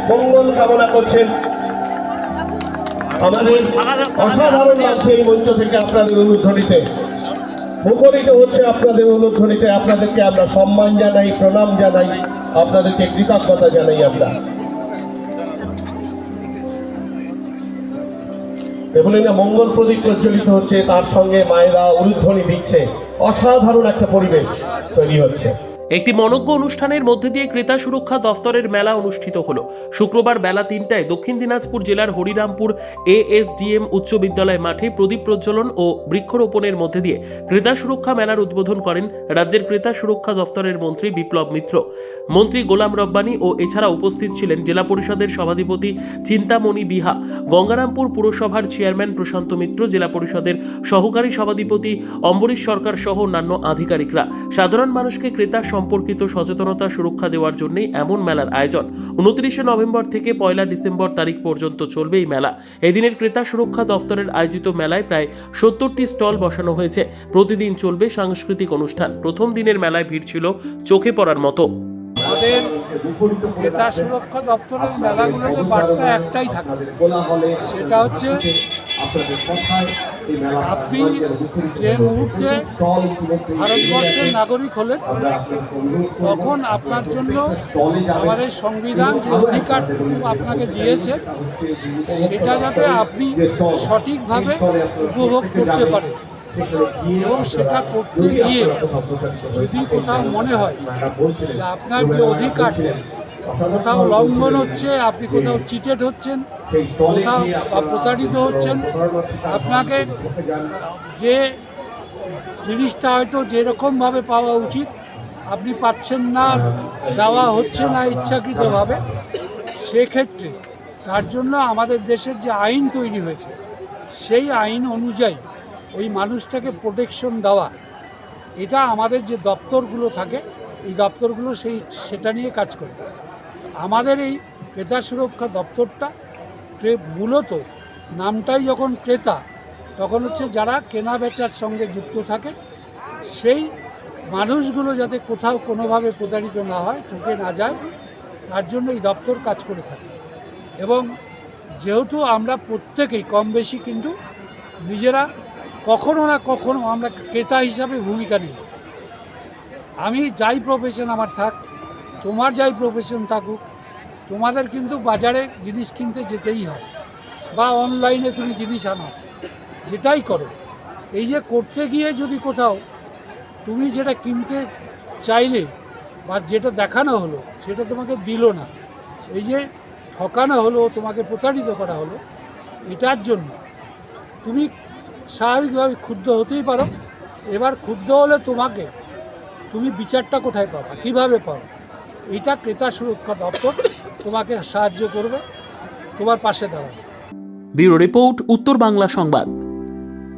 মঙ্গল কামনা করছেন। আমাদের অসাধারণ লাগছে এই মঞ্চ থেকে আপনাদের উলুধ্বনিতে, মুখরিত হচ্ছে আপনাদের উলুধ্বনিতে। আপনাদেরকে আমরা সম্মান জানাই, প্রণাম জানাই, আপনাদেরকে কৃতজ্ঞতা জানাই। আমরা বলে না মঙ্গল প্রদীপ প্রজ্বলিত হচ্ছে, তার সঙ্গে মায়েরা উলুধ্বনি দিচ্ছে, অসাধারণ একটা পরিবেশ তৈরি হচ্ছে। একটি মনোজ্ঞ অনুষ্ঠানের মধ্যে দিয়ে ক্রেতা সুরক্ষা দফতরের মেলা অনুষ্ঠিত হলো। শুক্রবার বেলা 3টায় দক্ষিণ দিনাজপুর জেলার হরিরামপুর এএসডিএম উচ্চ বিদ্যালয় মাঠে প্রদীপ প্রজ্বলন ও বৃক্ষরোপণের মধ্যে দিয়ে ক্রেতা সুরক্ষা মেলার উদ্বোধন করেন রাজ্যের ক্রেতা সুরক্ষা দফতরের মন্ত্রী বিপ্লব মিত্র, মন্ত্রী গোলাম রব্বানী ও এছাড়া উপস্থিত ছিলেন জেলা পরিষদের সভাধিপতি চিন্তামণি বিহা, গঙ্গারামপুর পুরসভার চেয়ারম্যান প্রশান্ত মিত্র, জেলা পরিষদের সহকারী সভাধিপতি অম্বরীশ সরকার সহ অন্যান্য আধিকারিকরা। সাধারণ মানুষকে ক্রেতা সম্পর্কিত সচেতনতা সুরক্ষা দেওয়ার জন্যই এমন মেলার আয়োজন। 29শে নভেম্বর থেকে 1 ডিসেম্বর তারিখ পর্যন্ত চলবে এই মেলা। এদিনের ক্রেতা সুরক্ষা দফতরের আয়োজিত মেলায় প্রায় 70টি স্টল বসানো হয়েছে। প্রতিদিন চলবে সাংস্কৃতিক অনুষ্ঠান। প্রথম দিনের মেলায় ভিড় ছিল চোখে পড়ার মতো। আমাদের ক্রেতা সুরক্ষা দপ্তরের মেলাগুলোতে বার্তা একটাই থাকে, সেটা হচ্ছে আপনি যে মুহূর্তে ভারতবর্ষের নাগরিক হলেন, তখন আপনার জন্য আমাদের সংবিধান যে অধিকারটুকু আপনাকে দিয়েছে, সেটা যাতে আপনি সঠিকভাবে উপভোগ করতে পারেন। এবং সেটা করতে গিয়ে যদি কোথাও মনে হয় যে আপনার যে অধিকার কোথাও লঙ্ঘন হচ্ছে, আপনি কোথাও চিটেড হচ্ছেন, কোথাও প্রতারিত হচ্ছেন, আপনাকে যে জিনিসটা হয়তো যেরকমভাবে পাওয়া উচিত আপনি পাচ্ছেন না, দেওয়া হচ্ছে না ইচ্ছাকৃতভাবে, সেক্ষেত্রে তার জন্য আমাদের দেশের যে আইন তৈরি হয়েছে, সেই আইন অনুযায়ী ওই মানুষটাকে প্রোটেকশন দেওয়া, এটা আমাদের যে দপ্তরগুলো থাকে, এই দপ্তরগুলো সেটা নিয়ে কাজ করে। আমাদের এই ক্রেতা সুরক্ষা দপ্তরটা মূলত নামটাই যখন ক্রেতা, তখন হচ্ছে যারা কেনা বেচার সঙ্গে যুক্ত থাকে, সেই মানুষগুলো যাতে কোথাও কোনোভাবে প্রতারিত না হয়, ঠকে না যায়, তার জন্য এই দপ্তর কাজ করে থাকে। এবং যেহেতু আমরা প্রত্যেকেই কম বেশি কিন্তু নিজেরা কখনো না কখনো আমরা ক্রেতা হিসাবে ভূমিকা নিই। আমি যাই প্রফেশন আমার থাক, তোমার যাই প্রফেশন থাকুক, তোমাদের কিন্তু বাজারে জিনিস কিনতে যেতেই হয়, বা অনলাইনে তুমি জিনিস আনো, যেটাই করো, এই যে করতে গিয়ে যদি কোথাও তুমি যেটা কিনতে চাইলে বা যেটা দেখানো হলো সেটা তোমাকে দিল না, এই যে ঠকানো হলো, তোমাকে প্রতারিত করা হলো, এটার জন্য তুমি স্বাভাবিকভাবে ক্ষুব্ধ হতেই পারো। এবার ক্ষুব্ধ হলে তুমি বিচারটা কোথায় পাবা, কীভাবে পাবা, এটা ক্রেতা সুরক্ষা দপ্তর তোমাকে সাহায্য করবে, তোমার পাশে দাঁড়াবে। ব্যুরো রিপোর্ট, উত্তর বাংলা সংবাদ।